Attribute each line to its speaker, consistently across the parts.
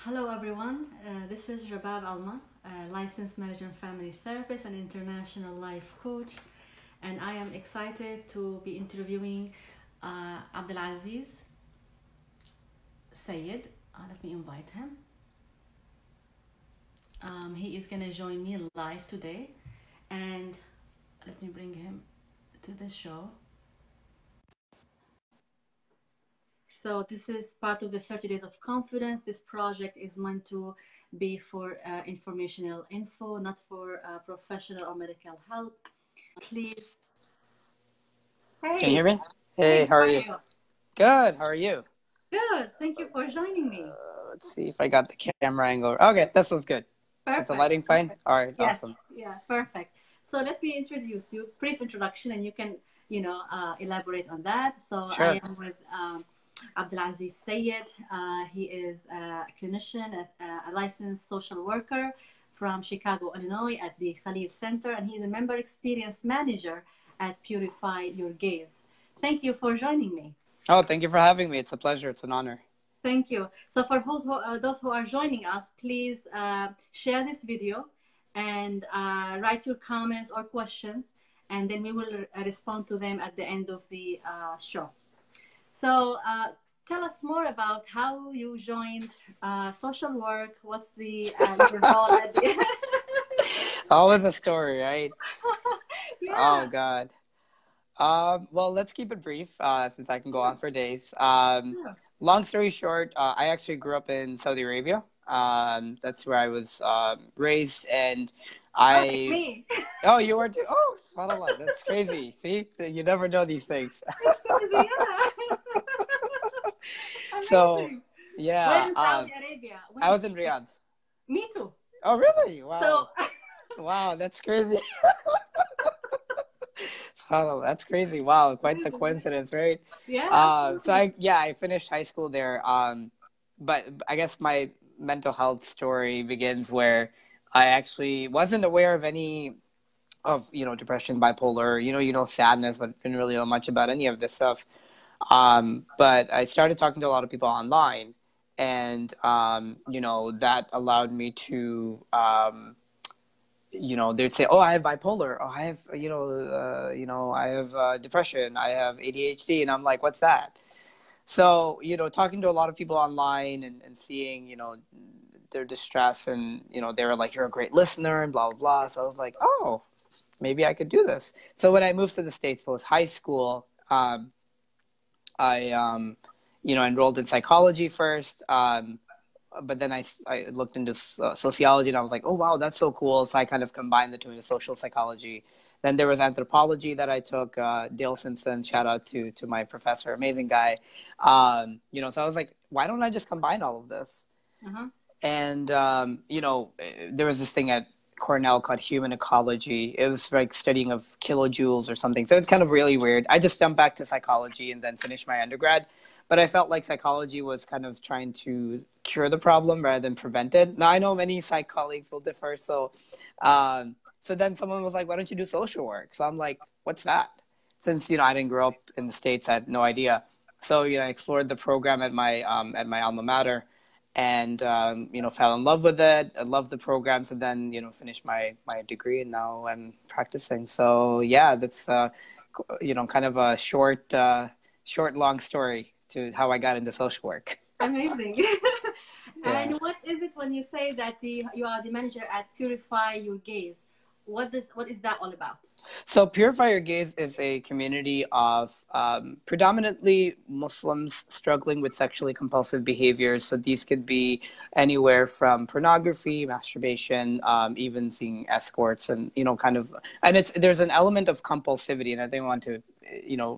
Speaker 1: Hello everyone, this is Rabab Alma, a licensed marriage and family therapist and international life coach, and I am excited to be interviewing AbdulAziz Syed. Let me invite him. He is going to join me live today, and let me bring him to the show. So this is part of the 30 Days of Confidence. This project is meant to be for informational info, not for professional or medical help. Please.
Speaker 2: Can you hear
Speaker 1: Hey,
Speaker 2: me? Hey,
Speaker 1: hey,
Speaker 2: how
Speaker 1: how
Speaker 2: are
Speaker 1: are
Speaker 2: you?
Speaker 1: you?
Speaker 2: Good. How are you?
Speaker 1: Good. Thank you for joining me.
Speaker 2: Let's see if I got the camera angle. Okay, this one's good. Is the
Speaker 1: Perfect.
Speaker 2: lighting fine?
Speaker 1: Perfect.
Speaker 2: All right,
Speaker 1: Yes.
Speaker 2: awesome.
Speaker 1: Yeah. Perfect. So let me introduce you. Brief introduction, and you can, elaborate on that. So I
Speaker 2: Sure.
Speaker 1: am with AbdulAziz Syed. He is a clinician, a licensed social worker from Chicago, Illinois, at the Khalil Center, and he's a member experience manager at Purify Your Gaze. Thank you for joining me.
Speaker 2: Oh, thank you for having me. It's a pleasure. It's an honor.
Speaker 1: Thank you. So for those who are joining us, please share this video and write your comments or questions, and then we will respond to them at the end of the show. So tell us more about how you joined social work. What's the your role at the
Speaker 2: Always a story, right? Oh,
Speaker 1: Yeah.
Speaker 2: God. Well, let's keep it brief, since I can go on
Speaker 1: Sure.
Speaker 2: for days.
Speaker 1: Sure.
Speaker 2: Long story short, I actually grew up in Saudi Arabia. That's where I was raised, and
Speaker 1: Oh, like
Speaker 2: I.
Speaker 1: me.
Speaker 2: Oh, you were too. Oh, subhanAllah, that's crazy. See, you never know these things.
Speaker 1: It's crazy, yeah.
Speaker 2: So,
Speaker 1: Amazing. Where
Speaker 2: yeah,
Speaker 1: in Saudi Arabia?
Speaker 2: I
Speaker 1: When?
Speaker 2: was in Riyadh.
Speaker 1: Me too.
Speaker 2: Oh, really?
Speaker 1: So
Speaker 2: Wow. Wow, that's crazy. Subhanallah, that's crazy. Wow, quite the
Speaker 1: amazing.
Speaker 2: coincidence, right?
Speaker 1: Yeah,
Speaker 2: So
Speaker 1: absolutely.
Speaker 2: I finished high school there. But I guess my mental health story begins where I actually wasn't aware of any of, depression, bipolar, sadness, but didn't really know much about any of this stuff. But I started talking to a lot of people online, and that allowed me to they'd say, "Oh, I have bipolar. Oh, I have I have depression. I have ADHD," and I'm like, "What's that?" So talking to a lot of people online and seeing their distress, and they were like, "You're a great listener," and blah blah blah. So I was like, "Oh, maybe I could do this." So when I moved to the States post high school, I enrolled in psychology first. But then I looked into sociology, and I was like, oh, wow, that's so cool. So I kind of combined the two into social psychology. Then there was anthropology that I took. Dale Simpson, shout out to my professor, amazing guy. So I was like, why don't I just combine all of this?
Speaker 1: Uh-huh.
Speaker 2: And there was this thing at Cornell called human ecology. It was like studying of kilojoules or something. So it's kind of really weird. I just jumped back to psychology and then finished my undergrad. But I felt like psychology was kind of trying to cure the problem rather than prevent it. Now I know many psych colleagues will differ. So then someone was like, "Why don't you do social work?" So I'm like, "What's that?" Since I didn't grow up in the States, I had no idea. So I explored the program at my alma mater, and fell in love with it. I loved the programs, and then finished my degree, and now I'm practicing. So yeah, that's kind of a short long story to how I got into social work.
Speaker 1: Amazing.
Speaker 2: Yeah.
Speaker 1: And what is it when you say that you are the manager at Purify Your Gaze? What is that all about?
Speaker 2: So Purify Your Gaze is a community of predominantly Muslims struggling with sexually compulsive behaviors. So these could be anywhere from pornography, masturbation, even seeing escorts, and and there's an element of compulsivity, and I think I want to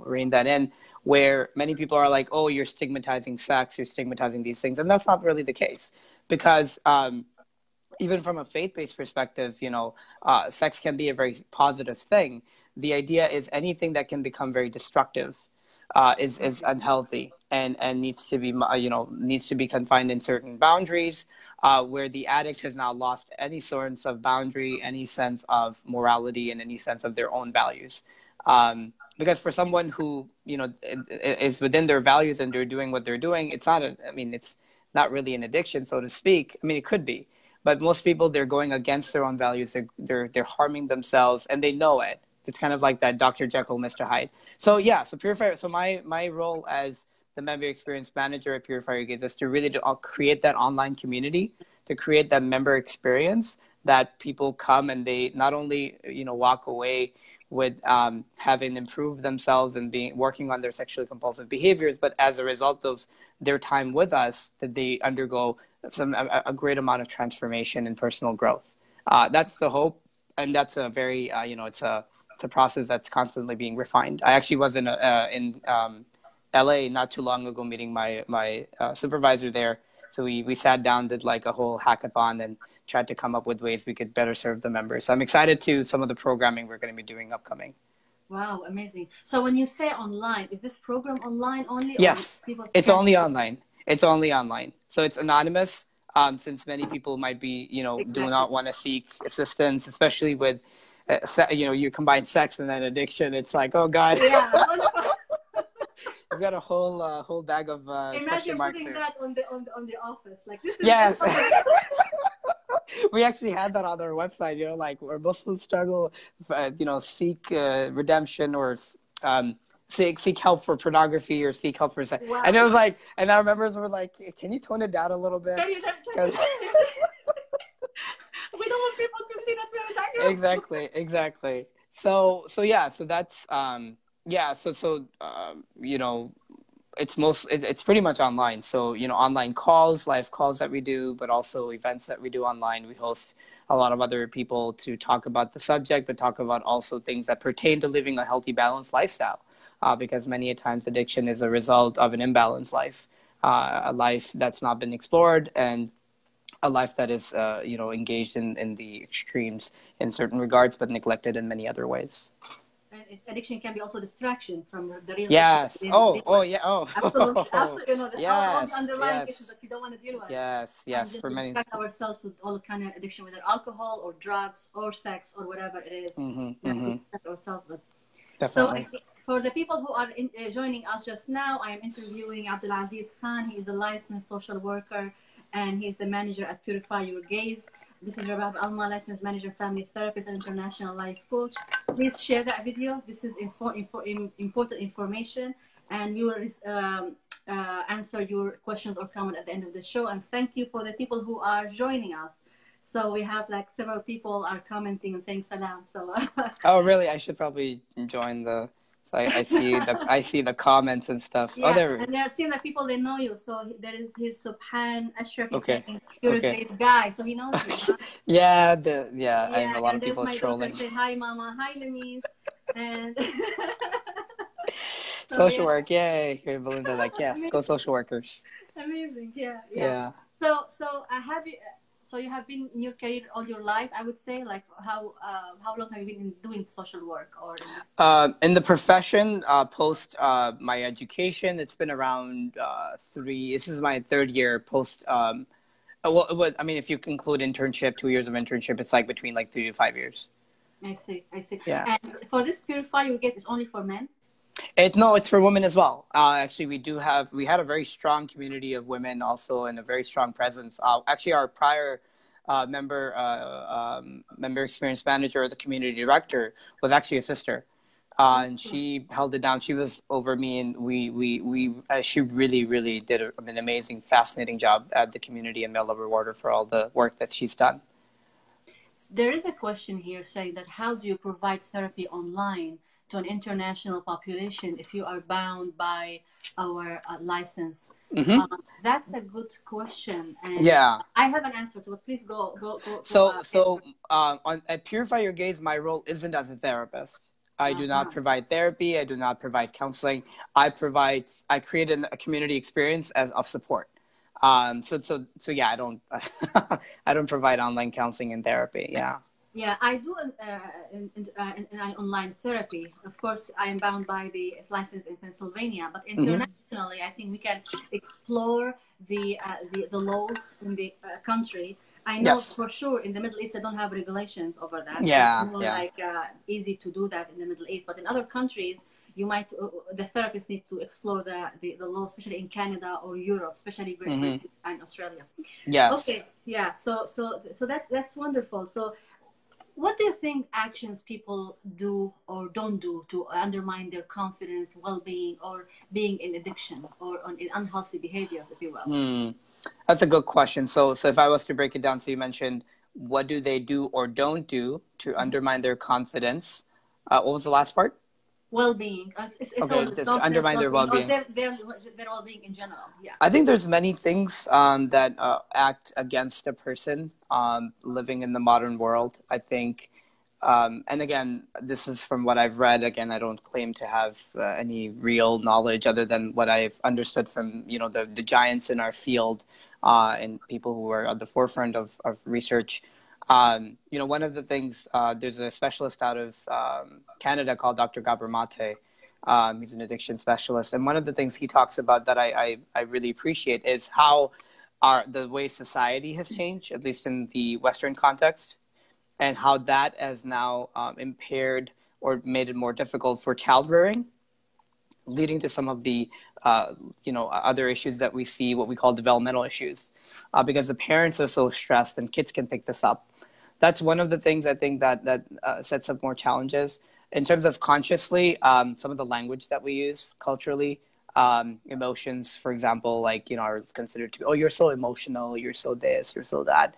Speaker 2: rein that in, where many people are like, oh, you're stigmatizing sex, you're stigmatizing these things, and that's not really the case, because even from a faith-based perspective, sex can be a very positive thing. The idea is anything that can become very destructive is unhealthy, and needs to be needs to be confined in certain boundaries, where the addict has now lost any sense of boundary, any sense of morality, and any sense of their own values. Because for someone who is within their values and they're doing what they're doing, it's not. I mean, it's not really an addiction, so to speak. I mean, it could be, but most people, they're going against their own values. They're harming themselves, and they know it. It's kind of like that Dr. Jekyll, Mr. Hyde. So yeah, so Purifier. So my role as the member experience manager at Purifier Gates is to really create that online community, to create that member experience that people come and they not only walk away with having improved themselves and working on their sexually compulsive behaviors, but as a result of their time with us, that they undergo a great amount of transformation and personal growth. That's the hope, and that's a very it's a process that's constantly being refined. I actually was in LA not too long ago, meeting my supervisor there. So we sat down, did like a whole hackathon, and tried to come up with ways we could better serve the members. So I'm excited to some of the programming we're going to be doing upcoming.
Speaker 1: Wow, amazing. So when you say online, is this program online only?
Speaker 2: Yes, it's only online. It's only online. So it's anonymous, since many people might be, do not want to seek assistance, especially with, you combine sex and then addiction. It's like, oh God.
Speaker 1: Yeah.
Speaker 2: I've got a whole bag of
Speaker 1: imagine putting that on the office. Like, this is
Speaker 2: yes. We actually had that on our website, like where Muslims struggle, seek redemption, or seek help for pornography, or seek help for sex. Wow. And it was like, and our members were like, can you tone it down a little bit?
Speaker 1: We don't want people to see that we're attacking.
Speaker 2: Exactly. So yeah, so that's it's pretty much online. So, online calls, live calls that we do, but also events that we do online. We host a lot of other people to talk about the subject, but talk about also things that pertain to living a healthy, balanced lifestyle. Because many a times addiction is a result of an imbalanced life, a life that's not been explored, and a life that is, engaged in the extremes in certain regards, but neglected in many other ways.
Speaker 1: And addiction can be also distraction from the real
Speaker 2: yes.
Speaker 1: issue.
Speaker 2: Absolutely.
Speaker 1: Absolutely. All the underlying issues that you don't want to deal with.
Speaker 2: Yes. For many.
Speaker 1: Distract ourselves with all kind of addiction, whether alcohol or drugs or sex or whatever it is. We have to distract ourselves with.
Speaker 2: Definitely.
Speaker 1: So for the people who are joining us just now, I am interviewing AbdulAziz Khan. He is a licensed social worker, and he's the manager at Purify Your Gaze. This is Rabab Alma, licensed manager, family therapist, and international life coach. Please share that video. This is important information, and we will answer your questions or comments at the end of the show. And thank you for the people who are joining us. So we have like several people are commenting and saying salam. So
Speaker 2: oh, really? I should probably join the. So I see the comments and stuff.
Speaker 1: Yeah,
Speaker 2: oh, there.
Speaker 1: And they're seeing that people, they know you. So there is here Subhan Ashraf.
Speaker 2: Okay.
Speaker 1: Saying, you're a great guy. So he knows you. Huh?
Speaker 2: yeah. I have a lot of people trolling.
Speaker 1: Say, hi, Mama. Hi, Lamise. And
Speaker 2: social work. Yay. Okay, Belinda, like, yes, amazing. Go social workers.
Speaker 1: Amazing. Yeah. So have you... So you have been in your career all your life, I would say. Like, how long have you been doing social work? Or
Speaker 2: in the profession, post my education, it's been around 3. This is my 3rd year post. If you include internship, 2 years of internship, it's like between 3 to 5 years.
Speaker 1: I see.
Speaker 2: Yeah.
Speaker 1: And for this Purify Your Gaze, it's only for men?
Speaker 2: No, it's for women as well. Actually, we had a very strong community of women also, and a very strong presence. Actually, our prior member experience manager, or the community director, was actually a sister, and she held it down. She was over me, and she really did an amazing, fascinating job at the community, and may Allah reward her for all the work that she's done.
Speaker 1: There is a question here saying that how do you provide therapy online to an international population if you are bound by our license? That's a good question, and I have an answer to it. Please go.
Speaker 2: At Purify Your Gaze, my role isn't as a therapist. I do not provide therapy. I do not provide counseling. I create a community experience of support. I don't I don't provide online counseling and therapy.
Speaker 1: Yeah, I do an online therapy. Of course, I am bound by the license in Pennsylvania, but internationally, I think we can explore the laws in the country. I know for sure in the Middle East, they don't have regulations over that.
Speaker 2: Yeah,
Speaker 1: it's more easy to do that in the Middle East. But in other countries, you might the therapist needs to explore the law, especially in Canada or Europe, especially Great
Speaker 2: Mm-hmm.
Speaker 1: Britain and Australia.
Speaker 2: Yes.
Speaker 1: Okay, yeah. So that's wonderful. So what do you think actions people do or don't do to undermine their confidence, well-being, or being in addiction or in unhealthy behaviors, if you will?
Speaker 2: That's a good question. So if I was to break it down, so you mentioned what do they do or don't do to undermine their confidence? What was the last part?
Speaker 1: Well-being. It's
Speaker 2: Okay,
Speaker 1: all
Speaker 2: just to
Speaker 1: confidence,
Speaker 2: undermine their
Speaker 1: well-being, or
Speaker 2: well-being.
Speaker 1: their well-being in general. Yeah.
Speaker 2: I think there's many things that act against a person living in the modern world. I think, and again, this is from what I've read. Again, I don't claim to have any real knowledge other than what I've understood from the giants in our field and people who are at the forefront of research. One of the things, there's a specialist out of Canada called Dr. Gabor Mate. He's an addiction specialist. And one of the things he talks about that I really appreciate is how the way society has changed, at least in the Western context, and how that has now impaired or made it more difficult for child rearing, leading to some of the other issues that we see, what we call developmental issues, because the parents are so stressed, and kids can pick this up. That's one of the things I think that sets up more challenges. In terms of consciously, some of the language that we use culturally, emotions, for example, like, are considered to be, oh, you're so emotional, you're so this, you're so that.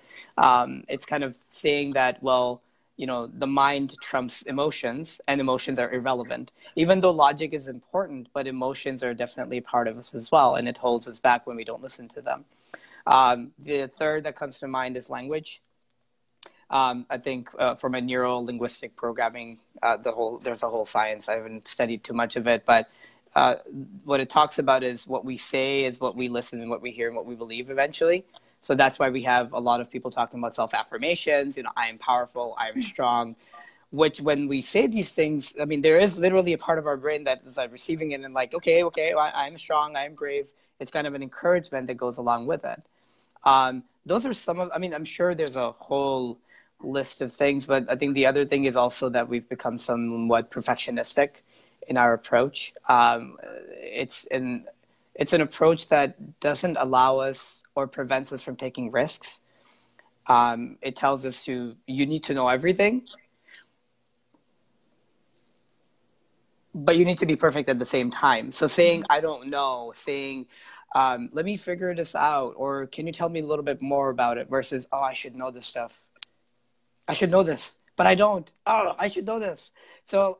Speaker 2: It's kind of saying that, well, the mind trumps emotions, and emotions are irrelevant. Even though logic is important, but emotions are definitely a part of us as well, and it holds us back when we don't listen to them. The third that comes to mind is language. I think from a neuro-linguistic programming, there's a whole science. I haven't studied too much of it, but what it talks about is what we say is what we listen and what we hear and what we believe eventually. So that's why we have a lot of people talking about self-affirmations. I am powerful, I am strong. Which, when we say these things, I mean, there is literally a part of our brain that is like receiving it and like, okay, I'm strong, I'm brave. It's kind of an encouragement that goes along with it. Those are some of. I mean, I'm sure there's a whole list of things, but I think the other thing is also that we've become somewhat perfectionistic in our approach. It's an approach that doesn't allow us or prevents us from taking risks. It tells us you need to know everything, but you need to be perfect at the same time. So saying, I don't know, saying, let me figure this out, or can you tell me a little bit more about it, versus, oh, I should know this stuff. I should know this, but I don't. Oh, I should know this. So,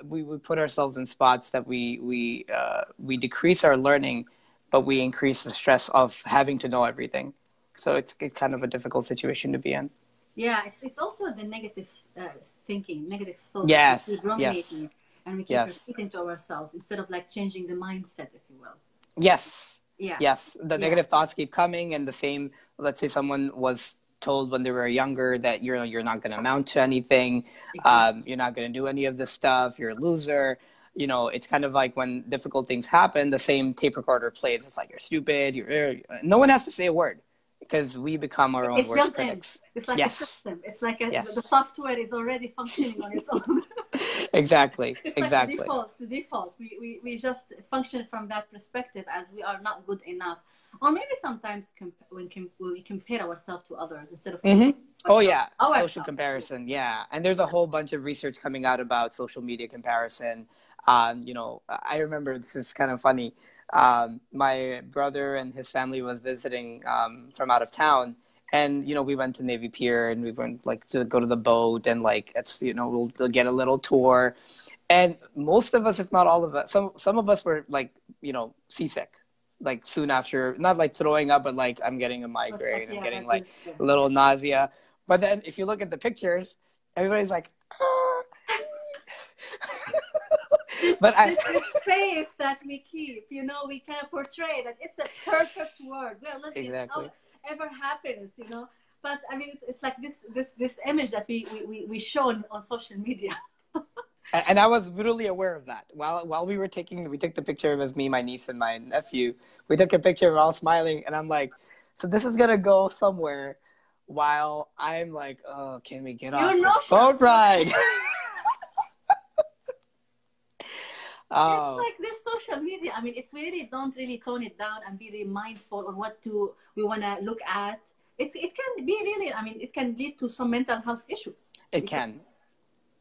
Speaker 2: we put ourselves in spots that we decrease our learning, but we increase the stress of having to know everything. So it's kind of a difficult situation to be in.
Speaker 1: Yeah, it's also the negative thinking, negative thoughts.
Speaker 2: Yes.
Speaker 1: That we ruminating,
Speaker 2: Yes.
Speaker 1: and we keep repeating to ourselves instead of like changing the mindset, if you will.
Speaker 2: Yes.
Speaker 1: Yeah.
Speaker 2: Yes. The negative thoughts keep coming, and the same. Let's say someone was told when they were younger that you're not going to amount to anything. Exactly. You're not going to do any of this stuff. You're a loser. It's kind of like when difficult things happen, the same tape recorder plays. It's like, you're stupid. No one has to say a word, because we become our own worst critics.
Speaker 1: It's like a system. It's like the software is already functioning on its own.
Speaker 2: Exactly.
Speaker 1: It's
Speaker 2: exactly.
Speaker 1: Like the default. We just function from that perspective as we are not good enough. Or maybe sometimes when we compare ourselves to others instead of
Speaker 2: oh yeah, social comparison. Yeah, and there's a whole bunch of research coming out about social media comparison. I remember, this is kind of funny. My brother and his family was visiting from out of town, and we went to Navy Pier, and we went like to go to the boat, and like we'll get a little tour, and most of us, if not all of us, some of us were like seasick. Like soon after, not like throwing up, but like I'm getting a migraine, I'm getting like a little nausea. But then if you look at the pictures, everybody's like, ah.
Speaker 1: This space that we keep, we kind of portray that it's a perfect world. We're living ever happens, But I mean, it's like this image that we show on social media.
Speaker 2: And I was really aware of that. While we took the picture. It was me, my niece, and my nephew. We took a picture, we're all smiling, and I'm like, so this is gonna go somewhere. While I'm like, oh, can we get off this boat ride?
Speaker 1: It's
Speaker 2: Oh,
Speaker 1: like this social media. I mean, if we really don't really tone it down and be really mindful on what to we want to look at, it can be really. I mean, it can lead to some mental health issues.
Speaker 2: it
Speaker 1: Because,
Speaker 2: can.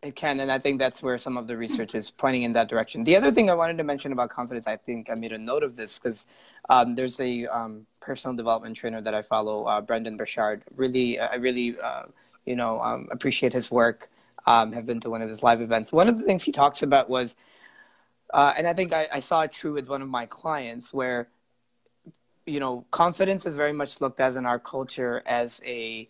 Speaker 2: It can, and I think that's where some of the research is pointing in that direction. The other thing I wanted to mention about confidence, I think I made a note of this because there's a personal development trainer that I follow, Brendan Burchard. Really, I really, appreciate his work. Have been to one of his live events. One of the things he talks about was, and I think I saw it true with one of my clients, where confidence is very much looked as in our culture as a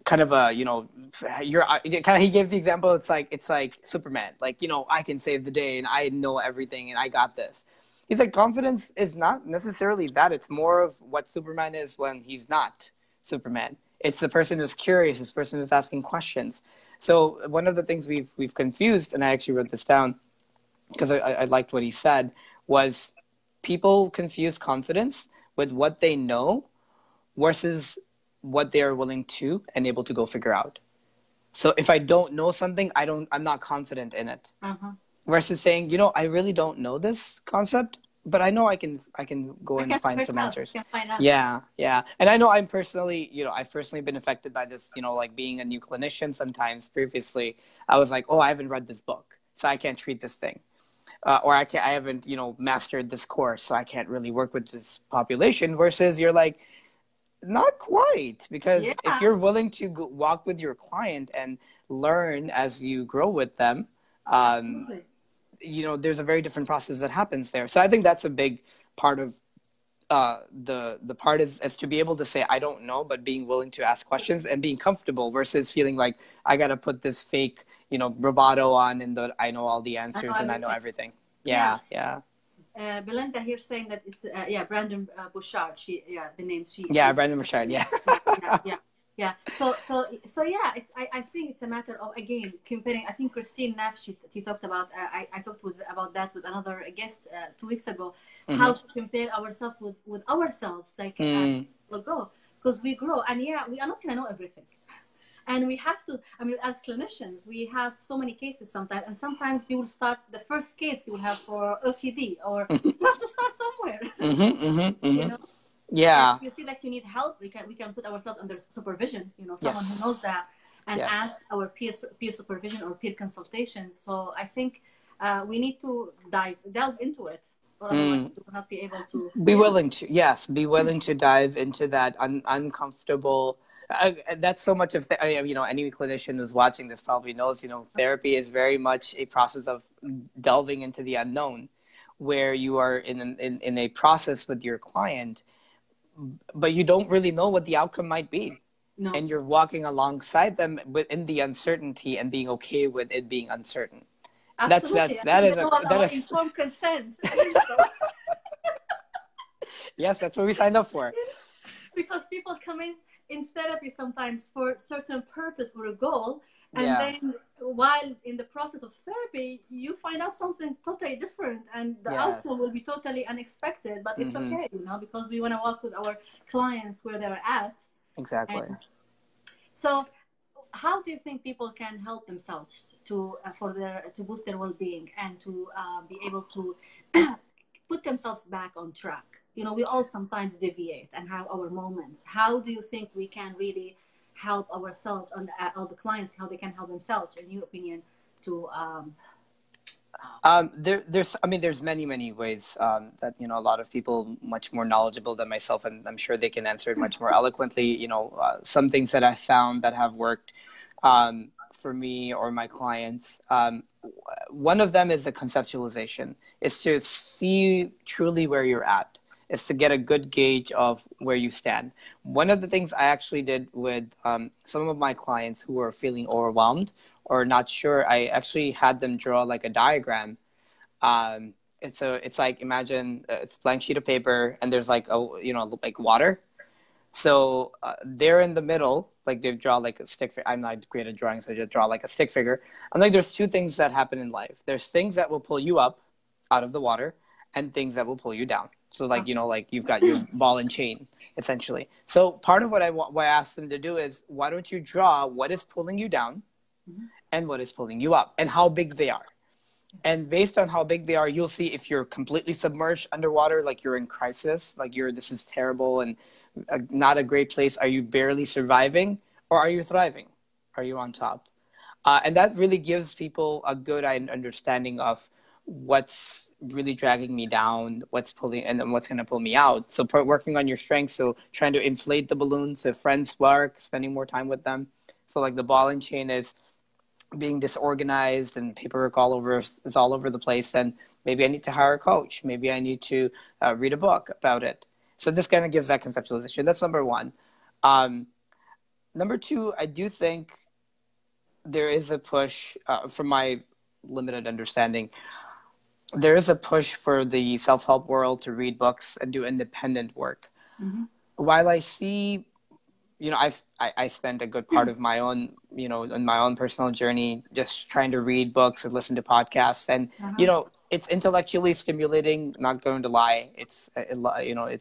Speaker 2: kind of a you're kind of he gave the example, it's like Superman, like I can save the day and I know everything and I got this. He's like, confidence is not necessarily that. It's more of what Superman is when he's not Superman. It's the person who's curious, this person who's asking questions. So one of the things we've confused, and I actually wrote this down because I liked what he said, was people confuse confidence with what they know versus what they are willing to and able to go figure out. So if I don't know something, I'm not confident in it.
Speaker 1: uh-huh.
Speaker 2: Versus saying, I really don't know this concept, but I know I can go
Speaker 1: I
Speaker 2: and
Speaker 1: can
Speaker 2: find
Speaker 1: figure it
Speaker 2: some
Speaker 1: out.
Speaker 2: answers.
Speaker 1: I can find out.
Speaker 2: Yeah, yeah. And I know I've personally been affected by this, like being a new clinician sometimes previously. I was like, oh, I haven't read this book, so I can't treat this thing. Or I haven't, mastered this course, so I can't really work with this population. Versus you're like, not quite, because if
Speaker 1: Yeah,
Speaker 2: you're willing to walk with your client and learn as you grow with them, um,
Speaker 1: absolutely.
Speaker 2: there's a very different process that happens there. So I think that's a big part of the part is to be able to say I don't know, but being willing to ask questions and being comfortable versus feeling like I got to put this fake bravado on and that I know all the
Speaker 1: I know
Speaker 2: answers and I know
Speaker 1: everything.
Speaker 2: everything.
Speaker 1: Yeah.
Speaker 2: Yeah, yeah,
Speaker 1: Belinda here saying that it's Brandon Bouchard. The name
Speaker 2: yeah.
Speaker 1: she
Speaker 2: Brandon Burchard. Yeah.
Speaker 1: yeah. So yeah, I think it's a matter of, again, comparing. I think Christine Neff, she talked about. I talked about that with another guest 2 weeks ago. How
Speaker 2: Mm-hmm.
Speaker 1: to compare ourselves with ourselves, like
Speaker 2: Mm.
Speaker 1: ago, because we grow, and yeah, we are not gonna know everything. And we have to, I mean, as clinicians, we have so many cases sometimes, and sometimes you will start the first case you will have for OCD, or you have to start somewhere.
Speaker 2: Mm-hmm, mm-hmm,
Speaker 1: you
Speaker 2: mm-hmm.
Speaker 1: know and
Speaker 2: Yeah.
Speaker 1: if you see like you need help, we can put ourselves under supervision, someone who knows
Speaker 2: Yes.
Speaker 1: that, and
Speaker 2: Yes.
Speaker 1: ask our peer supervision or peer consultation. So I think we need to delve into it, or otherwise
Speaker 2: Mm.
Speaker 1: we will not be able to.
Speaker 2: Be
Speaker 1: Yeah.
Speaker 2: willing to, yes, be willing to dive into that uncomfortable. That's so much of any clinician who's watching this probably knows. Therapy is very much a process of delving into the unknown, where you are in a process with your client, but you don't really know what the outcome might be,
Speaker 1: No,
Speaker 2: and you're walking alongside them within the uncertainty and being okay with it being uncertain. That's
Speaker 1: absolutely.
Speaker 2: that's
Speaker 1: And this
Speaker 2: that
Speaker 1: is
Speaker 2: is a
Speaker 1: about
Speaker 2: that
Speaker 1: our
Speaker 2: is
Speaker 1: informed consent.
Speaker 2: yes, that's what we signed up for.
Speaker 1: Because people come in therapy sometimes for a certain purpose or a goal, and
Speaker 2: Yeah.
Speaker 1: then while in the process of therapy you find out something totally different, and the outcome will
Speaker 2: Yes.
Speaker 1: be totally unexpected, but it's
Speaker 2: Mm-hmm.
Speaker 1: okay, because we want to work with our clients where they're at.
Speaker 2: Exactly.
Speaker 1: And so how do you think people can help themselves to boost their well-being and to be able to put themselves back on track? We all sometimes deviate and have our moments. How do you think we can really help ourselves, and all the clients, how they can help themselves, in your opinion, to
Speaker 2: There's many ways that a lot of people much more knowledgeable than myself, and I'm sure they can answer it much more eloquently. Some things that I found that have worked for me or my clients. One of them is the conceptualization. It's to see truly where you're at. It's to get a good gauge of where you stand. One of the things I actually did with some of my clients who were feeling overwhelmed or not sure, I actually had them draw like a diagram. It's like, imagine it's a blank sheet of paper and there's like like water. So they're in the middle, like they draw like a stick. I'm not great at drawing, so I just draw like a stick figure. I'm like, there's two things that happen in life. There's things that will pull you up out of the water, and things that will pull you down. So like like you've got your ball and chain essentially. So part of what I asked them to do is, why don't you draw what is pulling you down and what is pulling you up and how big they are. And based on how big they are, you'll see if you're completely submerged underwater, like you're in crisis, like this is terrible and not a great place. Are you barely surviving, or are you thriving? Are you on top? And that really gives people a good understanding of what's really dragging me down, what's pulling, and then what's going to pull me out. So working on your strengths. So trying to inflate the balloons, if friends work, spending more time with them. So like the ball and chain is being disorganized and paperwork is all over the place, then maybe I need to hire a coach. Maybe I need to read a book about it. So this kind of gives that conceptualization. That's number one. Number two, I do think there is a push, from my limited understanding, there is a push for the self-help world to read books and do independent work.
Speaker 1: Mm-hmm.
Speaker 2: While I see, I spent a good part of my own, in my own personal journey, just trying to read books and listen to podcasts. And, it's intellectually stimulating, not going to lie. It's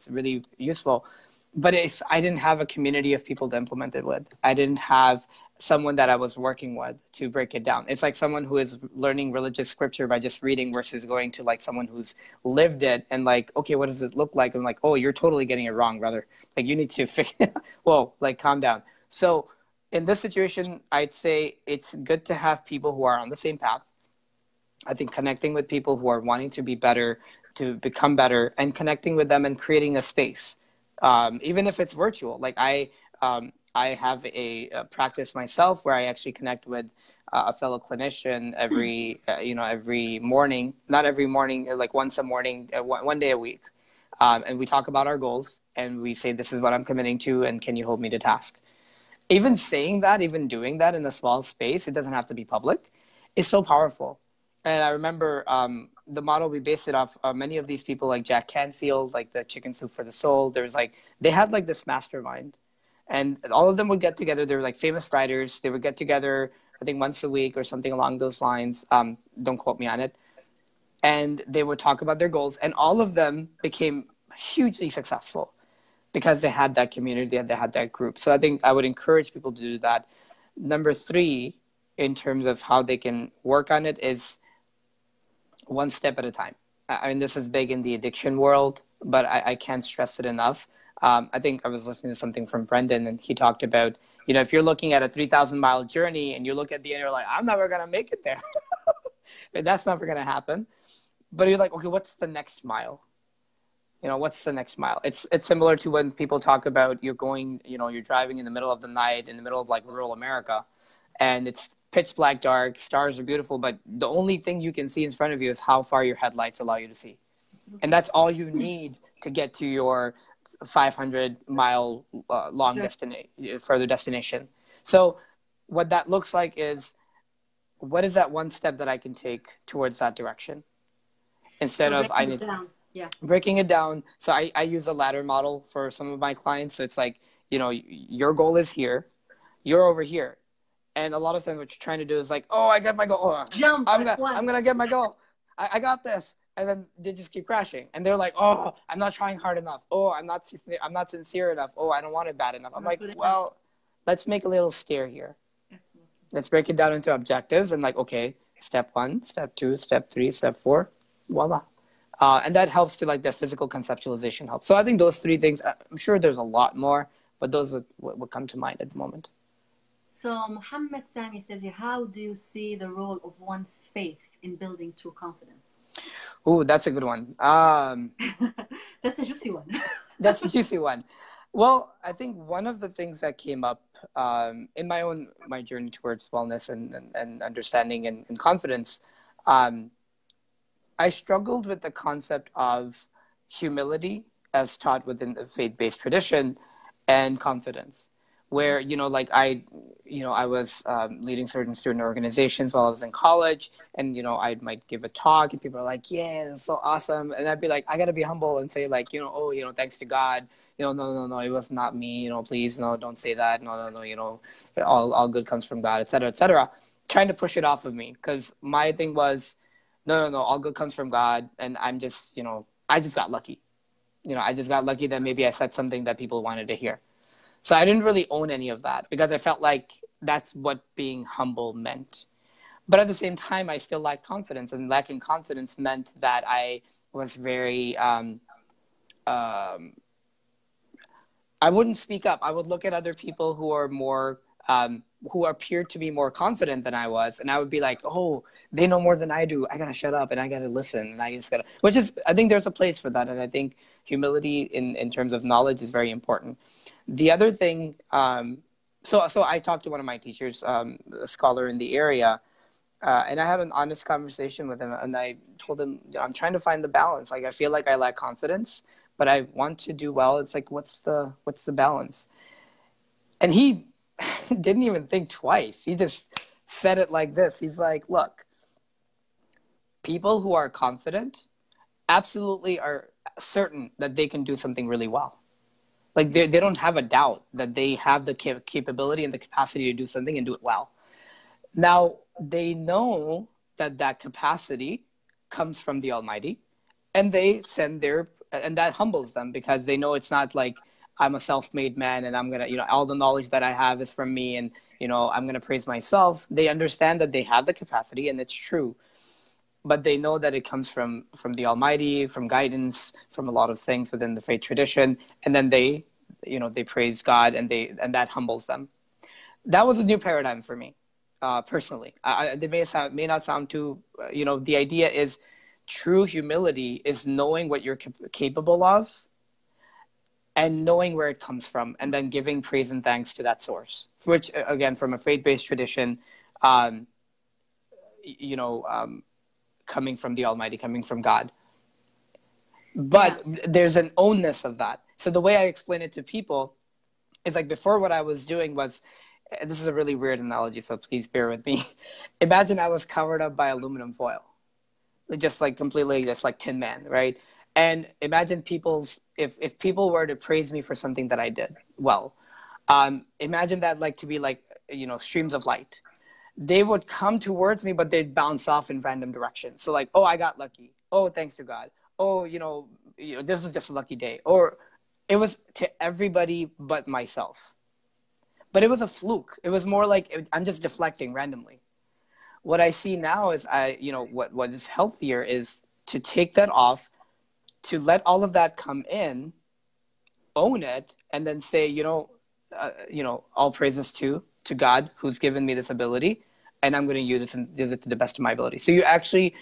Speaker 2: really useful. But if I didn't have a community of people to implement it with, I didn't have someone that I was working with to break it down. It's like someone who is learning religious scripture by just reading versus going to like someone who's lived it and like, okay, what does it look like? I'm like, oh, you're totally getting it wrong, brother. Like you need to whoa, like calm down. So in this situation, I'd say it's good to have people who are on the same path. I think connecting with people who are wanting to be better, to become better, and connecting with them and creating a space, even if it's virtual. Like I have a practice myself where I actually connect with a fellow clinician every morning, not every morning, like once a morning, one day a week. And we talk about our goals and we say, this is what I'm committing to, and can you hold me to task? Even saying that, even doing that in a small space, it doesn't have to be public, is so powerful. And I remember the model we based it off, many of these people like Jack Canfield, like the Chicken Soup for the Soul, they had like this mastermind. And all of them would get together. They were like famous writers. They would get together, I think once a week or something along those lines. Don't quote me on it. And they would talk about their goals. And all of them became hugely successful because they had that community and they had that group. So I think I would encourage people to do that. Number three, in terms of how they can work on it, is one step at a time. I mean, this is big in the addiction world, but I can't stress it enough. I think I was listening to something from Brendan, and he talked about, if you're looking at a 3,000-mile journey and you look at the end, you're like, I'm never going to make it there. That's never going to happen. But you're like, okay, what's the next mile? What's the next mile? It's similar to when people talk about you're going, you're driving in the middle of the night, in the middle of like rural America, and it's pitch black dark, stars are beautiful, but the only thing you can see in front of you is how far your headlights allow you to see. Absolutely. And that's all you need to get to your 500-mile further destination. So what that looks like is, what is that one step that I can take towards that direction? Instead of breaking it down. So I use a ladder model for some of my clients. So it's like, your goal is here, you're over here. And a lot of times what you're trying to do is like, oh, I got my goal. Oh, I'm going to get my goal. I got this. And then they just keep crashing. And they're like, oh, I'm not trying hard enough. Oh, I'm not sincere enough. Oh, I don't want it bad enough. I'm like, well, let's make a little steer here. Absolutely. Let's break it down into objectives and like, okay, step 1, step 2, step 3, step 4, voila. And that helps to like the physical conceptualization helps. So I think those 3 things, I'm sure there's a lot more, but those would come to mind at the moment.
Speaker 1: So Muhammad Sami says here, how do you see the role of one's faith in building true confidence?
Speaker 2: Oh, that's a good one.
Speaker 1: That's a juicy one.
Speaker 2: That's a juicy one. Well, I think one of the things that came up in my journey towards wellness and understanding and confidence, I struggled with the concept of humility as taught within the faith-based tradition and confidence. Where, I was leading certain student organizations while I was in college, and, I might give a talk and people are like, yeah, that's so awesome. And I'd be like, I got to be humble and say like, thanks to God, no, it was not me, please, no, don't say that. No, all good comes from God, et cetera, trying to push it off of me. Because my thing was, no, all good comes from God. And I'm just, I just got lucky. I just got lucky that maybe I said something that people wanted to hear. So I didn't really own any of that because I felt like that's what being humble meant. but at the same time, I still lacked confidence, and lacking confidence meant that I was very, um, I wouldn't speak up. I would look at other people who are more, who appeared to be more confident than I was, and I would be like, "Oh, they know more than I do. I gotta shut up and I gotta listen, and I just gotta." Which is, I think there's a place for that, and I think humility in terms of knowledge is very important. The other thing, so I talked to one of my teachers, a scholar in the area, and I had an honest conversation with him, and I told him, I'm trying to find the balance. Like, I feel like I lack confidence, but I want to do well. It's like, what's the balance? And he didn't even think twice. He just said it like this. He's like, look, people who are confident absolutely are certain that they can do something really well. Like, they don't have a doubt that they have the capability and the capacity to do something and do it well. Now, they know that that capacity comes from the Almighty, and they send their, and that humbles them, because they know it's not like I'm a self-made man and I'm going to, all the knowledge that I have is from me, and, I'm going to praise myself. They understand that they have the capacity, and it's true, but they know that it comes from the Almighty, from guidance, from a lot of things within the faith tradition. And then they praise God, and that humbles them. That was a new paradigm for me. Personally, they may not sound too, the idea is true humility is knowing what you're capable of and knowing where it comes from, and then giving praise and thanks to that source, which, again, from a faith-based tradition, coming from the Almighty, coming from God. But there's an ownness of that. So the way I explain it to people is like, before, what I was doing was, this is a really weird analogy, so please bear with me. Imagine I was covered up by aluminum foil, just like completely, just like Tin Man, right? And imagine if people were to praise me for something that I did well, imagine that like to be like, streams of light. They would come towards me, but they'd bounce off in random directions. So like, oh, I got lucky. Oh, thanks to God. Oh, this was just a lucky day. Or it was to everybody but myself. But it was a fluke. It was more like I'm just deflecting randomly. What I see now is what is healthier is to take that off, to let all of that come in, own it, and then say, all praises to God, who's given me this ability, and I'm going to use it to the best of my ability. So you actually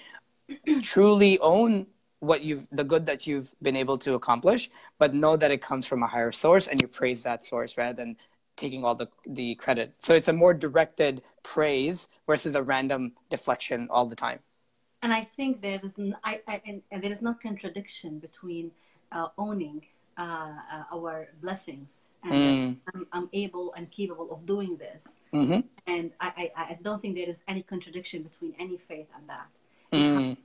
Speaker 2: truly own the good that you've been able to accomplish, but know that it comes from a higher source, and you praise that source rather than taking all the credit. So it's a more directed praise versus a random deflection all the time.
Speaker 1: And I think there is there is no contradiction between owning our blessings and I'm able and capable of doing this. Mm-hmm. And I don't think there is any contradiction between any faith and that.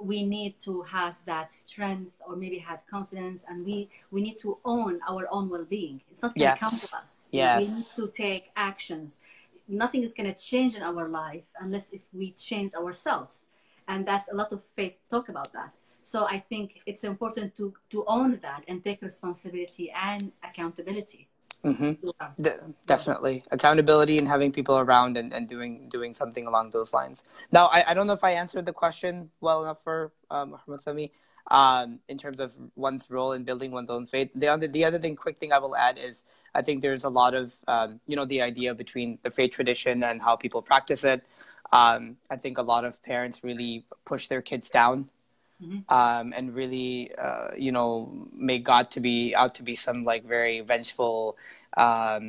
Speaker 1: We need to have that strength, or maybe have confidence, and we need to own our own well-being. It's not going to come to us.
Speaker 2: Yes.
Speaker 1: We need to take actions. Nothing is going to change in our life unless if we change ourselves. And that's a lot of faith talk about that. So I think it's important to own that and take responsibility and accountability.
Speaker 2: Mm-hmm. Definitely. Accountability and having people around and doing something along those lines. Now, I don't know if I answered the question well enough for Muhammad Sami, in terms of one's role in building one's own faith. The other quick thing I will add is, I think there's a lot of, the idea between the faith tradition and how people practice it. I think a lot of parents really push their kids down. Mm-hmm. And really, make God out to be some like very vengeful,
Speaker 1: out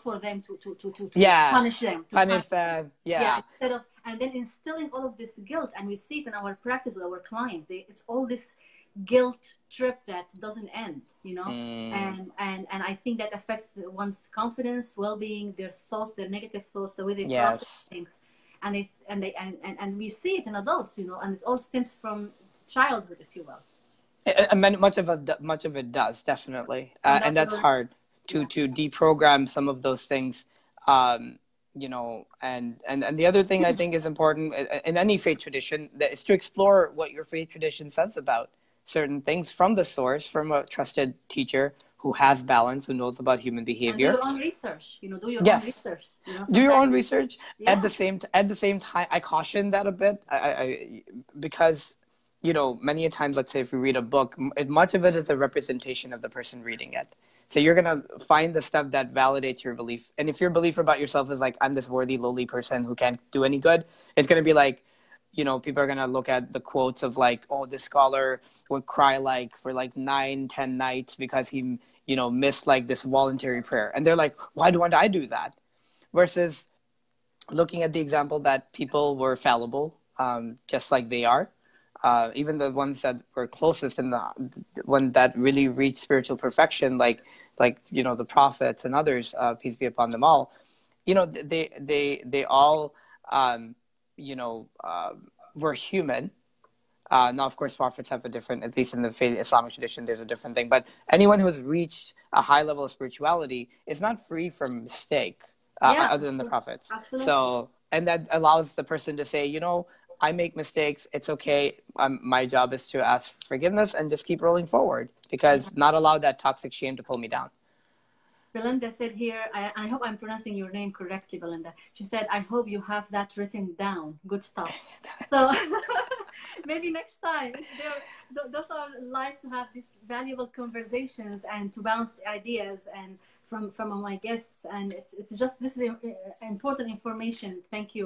Speaker 1: for them to punish them,
Speaker 2: punish them,
Speaker 1: instead of, and then instilling all of this guilt, and we see it in our practice with our clients. It's all this guilt trip that doesn't end, and I think that affects one's confidence, well-being, their thoughts, their negative thoughts, the way they process things. And we see it in adults, and it all stems from childhood, if you will.
Speaker 2: And much of it does, definitely, and that's hard to deprogram some of those things, and the other thing I think is important in any faith tradition is to explore what your faith tradition says about certain things from the source, from a trusted teacher who has balance, who knows about human
Speaker 1: And do
Speaker 2: behavior.
Speaker 1: your own research. Do your own
Speaker 2: Yes,
Speaker 1: research.
Speaker 2: do your
Speaker 1: Sometimes,
Speaker 2: own research.
Speaker 1: yeah,
Speaker 2: At the same time, I caution that a bit. Because many a times, let's say if we read a book, much of it is a representation of the person reading it. So you're gonna find the stuff that validates your belief. And if your belief about yourself is like, I'm this worthy, lowly person who can't do any good, it's gonna be like, people are gonna look at the quotes of like, oh, this scholar would cry like for like 9, 10 nights because he missed like this voluntary prayer, and they're like, why don't I do that? Versus looking at the example that people were fallible, just like they are. Even the ones that were closest and the one that really reached spiritual perfection, like the prophets and others, peace be upon them all. They all were human. Now, of course, prophets have a different, at least in the faith, Islamic tradition, there's a different thing. But anyone who has reached a high level of spirituality is not free from mistake,
Speaker 1: yeah,
Speaker 2: other than the prophets.
Speaker 1: absolutely.
Speaker 2: So, and that allows the person to say, I make mistakes. It's okay. My job is to ask for forgiveness and just keep rolling forward, because not allow that toxic shame to pull me down.
Speaker 1: Belinda said here, I hope I'm pronouncing your name correctly, Belinda. She said, I hope you have that written down. Good stuff. So maybe next time. Those are live to have these valuable conversations and to bounce ideas and from my guests. And it's just, this is important information. Thank you,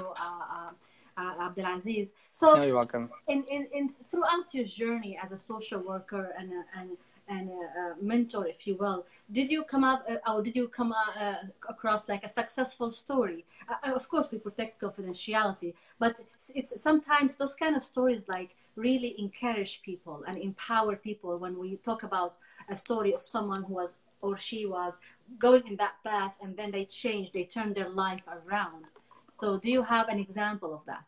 Speaker 1: AbdulAziz. So
Speaker 2: No, you're welcome.
Speaker 1: In throughout your journey as a social worker and a mentor, if you will, did you come across like a successful story? Of course, we protect confidentiality, but it's sometimes those kind of stories like really encourage people and empower people when we talk about a story of someone who was or she was going in that path and then they changed, they turned their life around. So do you have an example of that?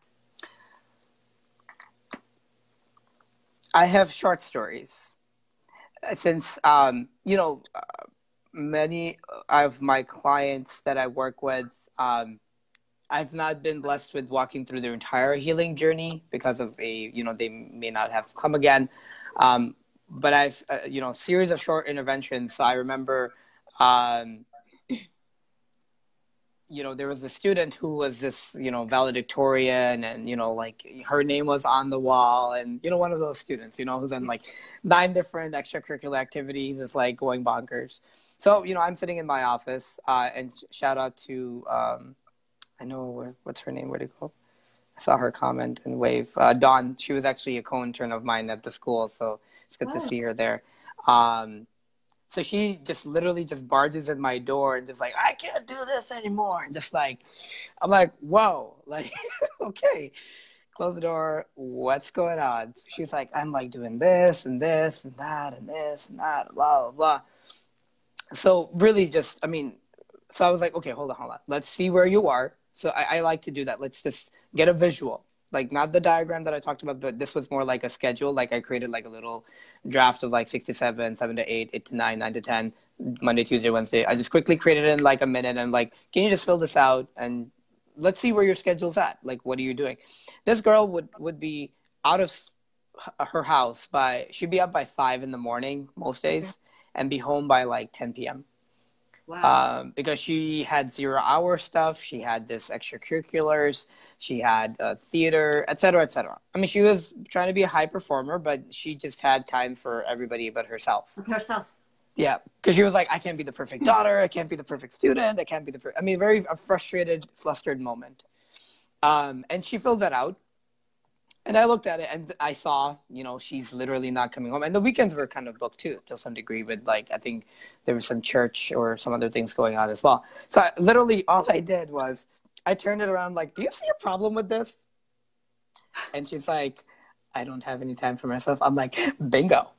Speaker 2: I have short stories. Since, many of my clients that I work with, I've not been blessed with walking through their entire healing journey because of they may not have come again. But I've, series of short interventions. So I remember, there was a student who was this, valedictorian, and, like her name was on the wall, and, one of those students, who's in like 9 different extracurricular activities, is like going bonkers. So, I'm sitting in my office, and shout out to, I know what's her name, where'd it go? I saw her comment and wave. Dawn, she was actually a co-intern of mine at the school, so it's good to see her there. So she just literally just barges in my door and just like, I can't do this anymore. And just like, I'm like, whoa, like, okay, close the door. What's going on? So she's like, I'm like doing this and this and that and this and that, blah, blah, blah. So really just, so I was like, okay, hold on. Let's see where you are. So I like to do that. Let's just get a visual. Like, not the diagram that I talked about, but this was more like a schedule. Like, I created like a little draft of like 6 to 7, 7 to 8, 8 to 9, 9 to 10, Monday, Tuesday, Wednesday. I just quickly created it in like a minute. And like, can you just fill this out and let's see where your schedule's at? Like, what are you doing? This girl would be out of her house she'd be up by 5 in the morning most days and be home by like 10 p.m.
Speaker 1: Wow.
Speaker 2: Because she had 0-hour stuff, she had this extracurriculars, she had theater, etc., etc. She was trying to be a high performer, but she just had time for everybody but herself.
Speaker 1: Herself.
Speaker 2: Yeah, because she was like, I can't be the perfect daughter, I can't be the perfect student, I can't be the very frustrated, flustered moment. And she filled that out. And I looked at it and I saw, she's literally not coming home. And the weekends were kind of booked too, to some degree. But like, I think there was some church or some other things going on as well. So literally all I did was I turned it around like, do you see a problem with this? And she's like, I don't have any time for myself. I'm like, bingo.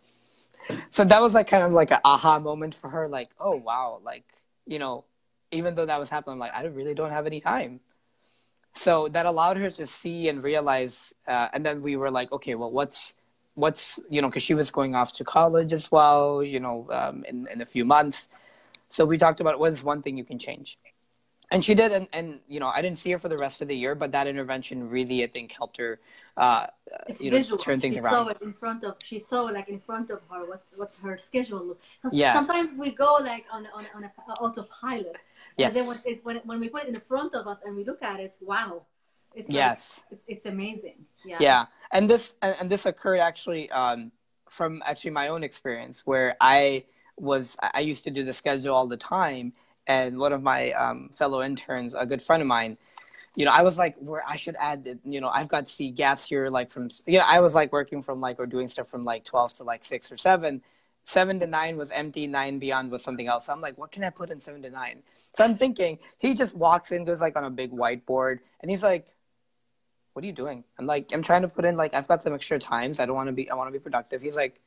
Speaker 2: So that was like kind of like an aha moment for her. Like, oh, wow. Like, even though that was happening, I'm like, I really don't have any time. So that allowed her to see and realize, and then we were like, okay, well, what's because she was going off to college as well, in a few months. So we talked about what is one thing you can change. And she did, and I didn't see her for the rest of the year, but that intervention really, I think, helped her,
Speaker 1: it's visual.
Speaker 2: turn things
Speaker 1: She saw
Speaker 2: around.
Speaker 1: it in front of. She saw like in front of her. What's her schedule look? Because
Speaker 2: Yeah.
Speaker 1: sometimes we go like on a autopilot, and then
Speaker 2: Yes.
Speaker 1: when we put it in front of us and we look at it, wow, it's like
Speaker 2: Yes.
Speaker 1: it's amazing. Yeah.
Speaker 2: Yeah. And this occurred actually, from actually my own experience, where I used to do the schedule all the time, and one of my fellow interns, a good friend of mine, I was like, where I should add that, I've got see gaps here, like from, I was like working from like, or doing stuff from like 12 to like 6 or 7. 7 to 9 was empty, 9 beyond was something else. So I'm like, what can I put in 7 to 9? So I'm thinking, he just walks in, goes like on a big whiteboard, and he's like, what are you doing? I'm like, I'm trying to put in, like, I've got some extra times. I want to be productive. He's like,